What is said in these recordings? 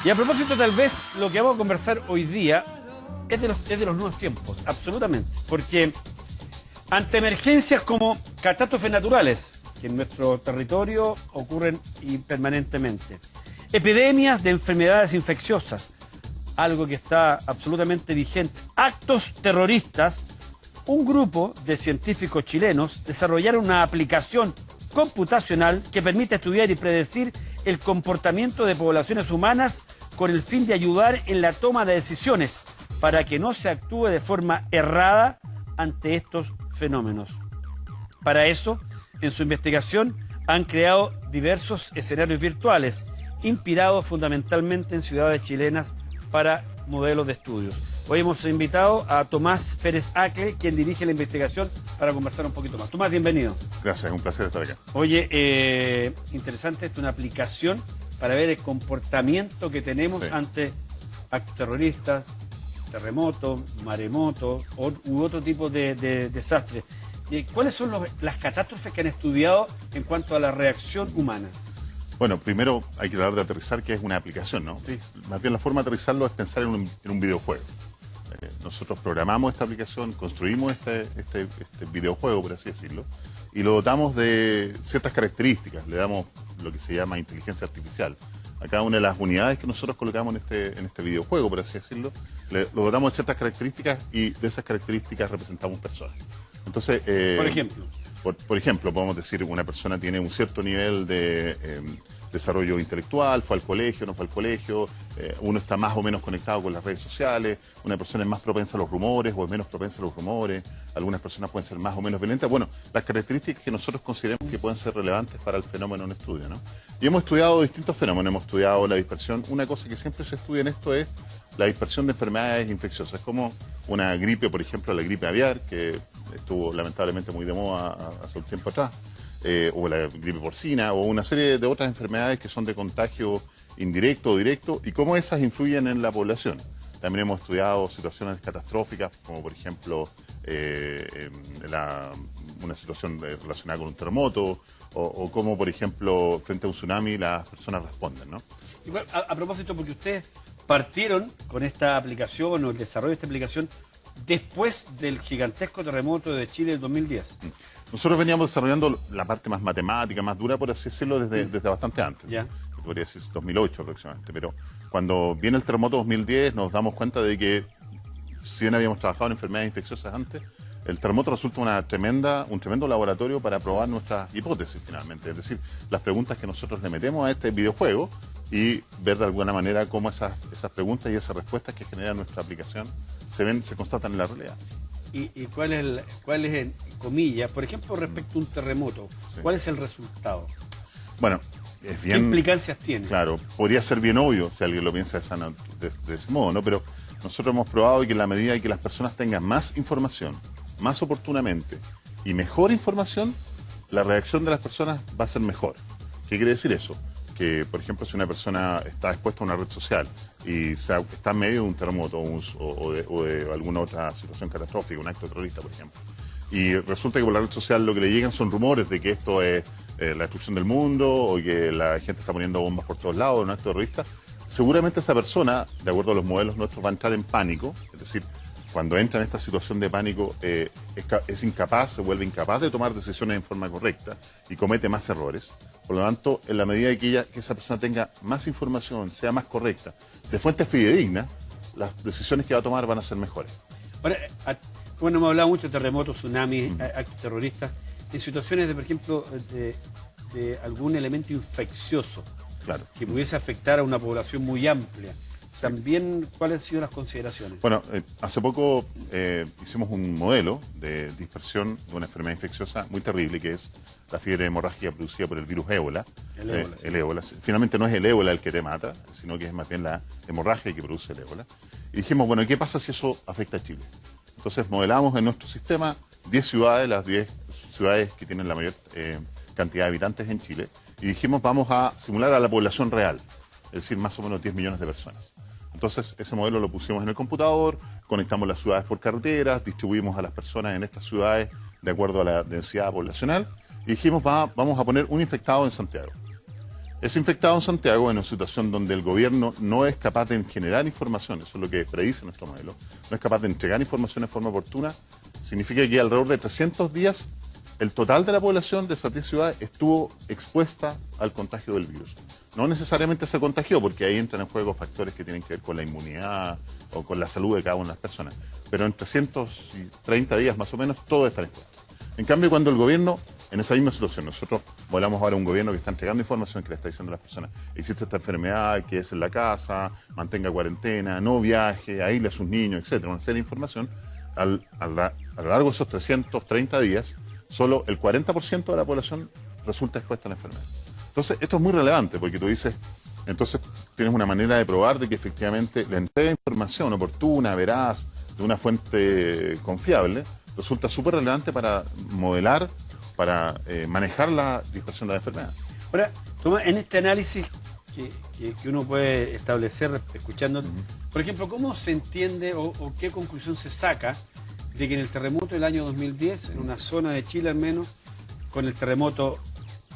Y a propósito, tal vez lo que vamos a conversar hoy día es de los nuevos tiempos, absolutamente. Porque ante emergencias como catástrofes naturales, que en nuestro territorio ocurren permanentemente, epidemias de enfermedades infecciosas, algo que está absolutamente vigente, actos terroristas, un grupo de científicos chilenos desarrollaron una aplicación computacional que permite estudiar y predecir el comportamiento de poblaciones humanas con el fin de ayudar en la toma de decisiones para que no se actúe de forma errada ante estos fenómenos. Para eso, en su investigación, han creado diversos escenarios virtuales, inspirados fundamentalmente en ciudades chilenas para modelos de estudios. Hoy hemos invitado a Tomás Pérez Acle, quien dirige la investigación, para conversar un poquito más. Tomás, bienvenido. Gracias, es un placer estar acá. Oye, interesante, esto es una aplicación para ver el comportamiento que tenemos ante actos terroristas, terremotos, maremotos u otro tipo de desastres. ¿Cuáles son las catástrofes que han estudiado en cuanto a la reacción humana? Bueno, primero hay que tratar de aterrizar que es una aplicación, ¿no? Sí. Más bien la forma de aterrizarlo es pensar en un videojuego. Nosotros programamos esta aplicación, construimos este videojuego, por así decirlo, y lo dotamos de ciertas características, le damos lo que se llama inteligencia artificial. A cada una de las unidades que nosotros colocamos en este videojuego, por así decirlo, lo dotamos de ciertas características y de esas características representamos personas. Entonces, por ejemplo. Por ejemplo, podemos decir que una persona tiene un cierto nivel de desarrollo intelectual, fue al colegio, no fue al colegio, uno está más o menos conectado con las redes sociales, una persona es más propensa a los rumores o es menos propensa a los rumores, algunas personas pueden ser más o menos violentas. Bueno, las características que nosotros consideramos que pueden ser relevantes para el fenómeno en estudio, ¿no? Y hemos estudiado distintos fenómenos, hemos estudiado la dispersión. Una cosa que siempre se estudia en esto es la dispersión de enfermedades infecciosas, como una gripe, por ejemplo, la gripe aviar, que estuvo lamentablemente muy de moda hace un tiempo atrás, o la gripe porcina, o una serie de otras enfermedades que son de contagio indirecto o directo, y cómo esas influyen en la población. También hemos estudiado situaciones catastróficas, como por ejemplo una situación relacionada con un terremoto, o cómo, por ejemplo, frente a un tsunami las personas responden, ¿no? Igual, a propósito, porque ustedes partieron con esta aplicación o el desarrollo de esta aplicación después del gigantesco terremoto de Chile del 2010. Nosotros veníamos desarrollando la parte más matemática, más dura, por así decirlo, desde bastante antes. Ya. Podría decir 2008 aproximadamente. Pero cuando viene el terremoto 2010 nos damos cuenta de que, si bien habíamos trabajado en enfermedades infecciosas antes, el terremoto resulta un tremendo laboratorio para probar nuestras hipótesis finalmente. Es decir, las preguntas que nosotros le metemos a este videojuego y ver de alguna manera cómo esas preguntas y esas respuestas que genera nuestra aplicación se constatan en la realidad. ¿Y cuál es, en comillas, por ejemplo, respecto a un terremoto, cuál es el resultado? Bueno, es bien... ¿Qué implicancias tiene? Claro, podría ser bien obvio si alguien lo piensa de ese modo, ¿no? Pero nosotros hemos probado que en la medida en que las personas tengan más información, más oportunamente y mejor información, la reacción de las personas va a ser mejor. ¿Qué quiere decir eso? Que, por ejemplo, si una persona está expuesta a una red social y está en medio de un terremoto o de alguna otra situación catastrófica, un acto terrorista, por ejemplo, y resulta que por la red social lo que le llegan son rumores de que esto es la destrucción del mundo o que la gente está poniendo bombas por todos lados, un acto terrorista, seguramente esa persona, de acuerdo a los modelos nuestros, va a entrar en pánico. Es decir, cuando entra en esta situación de pánico se vuelve incapaz de tomar decisiones en forma correcta y comete más errores. Por lo tanto, en la medida que esa persona tenga más información, sea más correcta, de fuentes fidedignas, las decisiones que va a tomar van a ser mejores. Ahora, bueno, hemos hablado mucho de terremotos, tsunamis, actos terroristas, en situaciones de, por ejemplo, de algún elemento infeccioso, claro, que pudiese afectar a una población muy amplia. También, ¿cuáles han sido las consideraciones? Bueno, hace poco hicimos un modelo de dispersión de una enfermedad infecciosa muy terrible, que es la fiebre hemorrágica producida por el virus ébola. El ébola. Finalmente no es el ébola el que te mata, sino que es más bien la hemorragia que produce el ébola. Y dijimos, bueno, ¿qué pasa si eso afecta a Chile? Entonces modelamos en nuestro sistema 10 ciudades, las 10 ciudades que tienen la mayor cantidad de habitantes en Chile, y dijimos, vamos a simular a la población real, es decir, más o menos 10 millones de personas. Entonces, ese modelo lo pusimos en el computador, conectamos las ciudades por carreteras, distribuimos a las personas en estas ciudades de acuerdo a la densidad poblacional y dijimos, vamos a poner un infectado en Santiago. es infectado en Santiago en una situación donde el gobierno no es capaz de generar información, eso es lo que predice nuestro modelo, no es capaz de entregar información de forma oportuna, significa que alrededor de 300 días el total de la población de esas 10 ciudades estuvo expuesta al contagio del virus. No necesariamente se contagió, porque ahí entran en juego factores que tienen que ver con la inmunidad o con la salud de cada una de las personas, pero en 330 días más o menos todo está expuesto. En cambio, cuando el gobierno, en esa misma situación, nosotros volamos ahora a un gobierno que está entregando información que le está diciendo a las personas, existe esta enfermedad, que es en la casa, mantenga cuarentena, no viaje, aísle a sus niños, etcétera, una serie de información, a lo largo de esos 330 días, solo el 40% de la población resulta expuesta a la enfermedad. Entonces, esto es muy relevante, porque tú dices, entonces tienes una manera de probar de que efectivamente la entrega de información oportuna, veraz, de una fuente confiable, resulta súper relevante para modelar, para manejar la dispersión de la enfermedad. Ahora, Tomás, en este análisis que uno puede establecer escuchando, por ejemplo, ¿cómo se entiende o qué conclusión se saca de que en el terremoto del año 2010, en una zona de Chile al menos, con el terremoto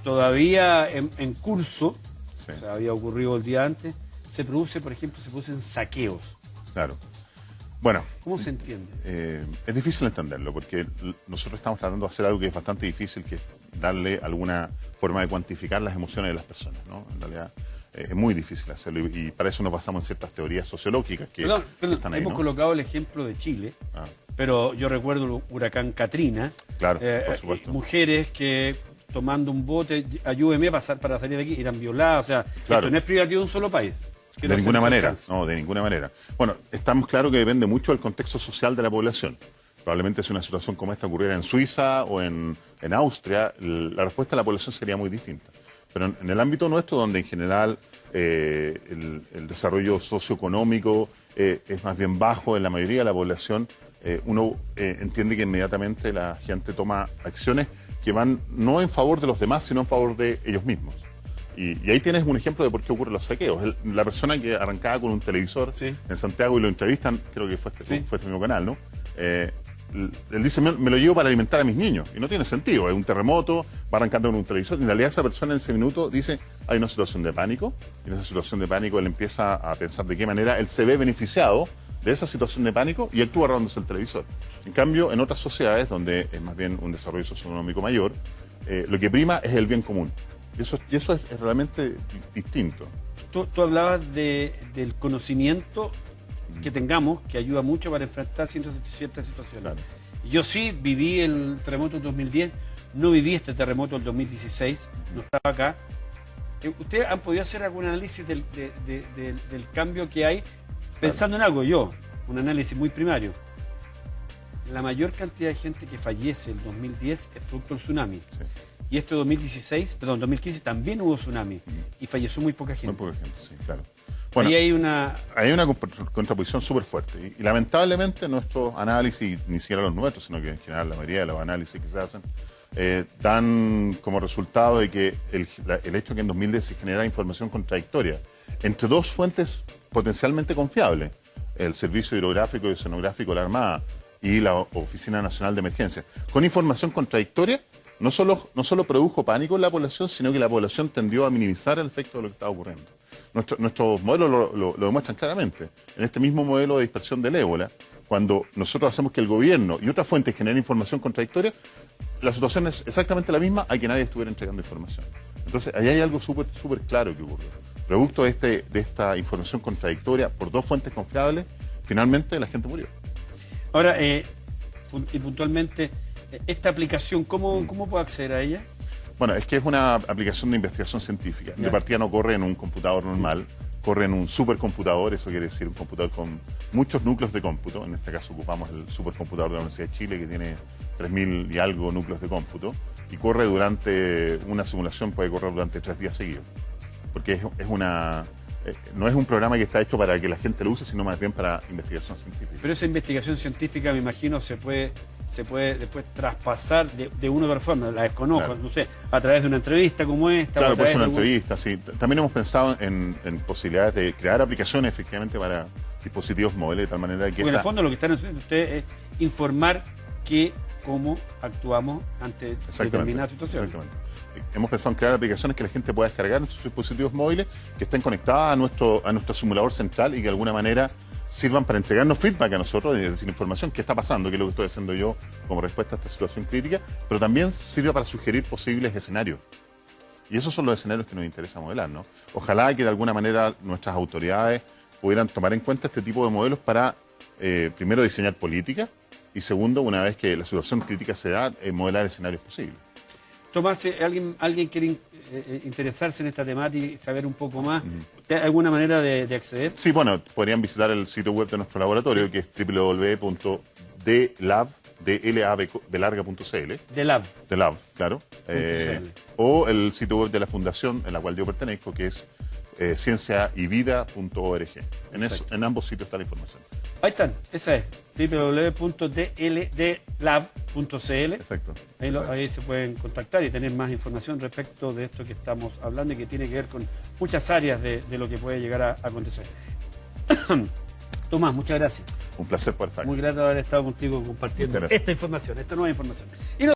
todavía en curso, sí, o sea, había ocurrido el día antes, se producen saqueos? Claro. Bueno, ¿cómo se entiende? Es difícil entenderlo, porque nosotros estamos tratando de hacer algo que es bastante difícil, que es darle alguna forma de cuantificar las emociones de las personas, ¿no? En realidad es muy difícil hacerlo, y para eso nos basamos en ciertas teorías sociológicas que están ahí, hemos colocado el ejemplo de Chile, pero yo recuerdo el huracán Katrina, claro, por supuesto. Mujeres que tomando un bote, ayúdeme para salir de aquí, eran violadas, o sea, claro, esto no es privativo de un solo país. De ninguna manera, no, de ninguna manera. Bueno, estamos claros que depende mucho del contexto social de la población. Probablemente si una situación como esta ocurriera en Suiza o en Austria, la respuesta de la población sería muy distinta. Pero en el ámbito nuestro, donde en general el desarrollo socioeconómico es más bien bajo en la mayoría de la población, uno entiende que inmediatamente la gente toma acciones que van no en favor de los demás, sino en favor de ellos mismos. Y ahí tienes un ejemplo de por qué ocurren los saqueos. La persona que arrancaba con un televisor, sí, en Santiago y lo entrevistan, creo que fue este mismo canal, ¿no? Él dice, me lo llevo para alimentar a mis niños. Y no tiene sentido, es un terremoto, va arrancando con un televisor. En realidad esa persona en ese minuto dice, hay una situación de pánico. Y en esa situación de pánico él empieza a pensar de qué manera él se ve beneficiado de esa situación de pánico y actúa robándose el televisor. En cambio, en otras sociedades, donde es más bien un desarrollo socioeconómico mayor, lo que prima es el bien común. Y eso es realmente distinto. Tú hablabas del conocimiento que tengamos, que ayuda mucho para enfrentar ciertas situaciones. Claro. Yo sí viví el terremoto del 2010, no viví este terremoto del 2016, no estaba acá. ¿Ustedes han podido hacer algún análisis del cambio que hay? Pensando en algo, un análisis muy primario. La mayor cantidad de gente que fallece en el 2010 es producto del tsunami. Sí. Y este 2015 también hubo tsunami y falleció muy poca gente. Muy poca gente, sí, claro. Bueno, ahí hay una contraposición súper fuerte. Y lamentablemente nuestros análisis, ni siquiera los nuestros, sino que en general la mayoría de los análisis que se hacen, dan como resultado de que el hecho que en 2010 se genera información contradictoria entre dos fuentes potencialmente confiables, el Servicio Hidrográfico y Oceanográfico de la Armada y la Oficina Nacional de Emergencia, con información contradictoria, no solo produjo pánico en la población, sino que la población tendió a minimizar el efecto de lo que estaba ocurriendo. Nuestros modelos lo demuestran claramente. En este mismo modelo de dispersión del ébola, cuando nosotros hacemos que el gobierno y otras fuentes generen información contradictoria, la situación es exactamente la misma a que nadie estuviera entregando información. Entonces, ahí hay algo súper claro que ocurrió. Producto de esta información contradictoria por dos fuentes confiables, finalmente la gente murió. Ahora, y puntualmente, esta aplicación, ¿cómo puedo acceder a ella? Bueno, es que es una aplicación de investigación científica. De partida no corre en un computador normal, corre en un supercomputador, eso quiere decir un computador con muchos núcleos de cómputo. En este caso ocupamos el supercomputador de la Universidad de Chile, que tiene 3.000 y algo núcleos de cómputo, y corre durante una simulación, puede correr durante 3 días seguidos. Porque no es un programa que está hecho para que la gente lo use, sino más bien para investigación científica. Pero esa investigación científica, me imagino, se puede después traspasar de una u otra forma, la desconozco, claro, no sé, a través de una entrevista como esta. Claro, puede ser una entrevista, sí. También hemos pensado en posibilidades de crear aplicaciones efectivamente para dispositivos móviles, de tal manera que... Porque en el fondo lo que están haciendo ustedes es informar que cómo actuamos ante determinadas situaciones. Exactamente. Hemos pensado en crear aplicaciones que la gente pueda descargar en sus dispositivos móviles, que estén conectadas a nuestro simulador central y que de alguna manera sirvan para entregarnos feedback a nosotros, es decir, información, qué está pasando, qué es lo que estoy haciendo yo como respuesta a esta situación crítica, pero también sirva para sugerir posibles escenarios. Y esos son los escenarios que nos interesa modelar, ¿no? Ojalá que de alguna manera nuestras autoridades pudieran tomar en cuenta este tipo de modelos para, primero, diseñar políticas y segundo, una vez que la situación crítica se da, modelar escenarios posibles. Tomás, ¿alguien quiere interesarse en esta temática y saber un poco más? ¿Hay alguna manera de acceder? Sí, bueno, podrían visitar el sitio web de nuestro laboratorio, que es www.delab.cl. Delab, claro. O el sitio web de la fundación en la cual yo pertenezco, que es cienciayvida.org. En ambos sitios está la información. Ahí están, esa es, www.dldlab.cl. Exacto. Ahí se pueden contactar y tener más información respecto de esto que estamos hablando y que tiene que ver con muchas áreas de lo que puede llegar a acontecer. Tomás, muchas gracias. Un placer por estar aquí. Muy grato haber estado contigo compartiendo esta información, esta nueva información.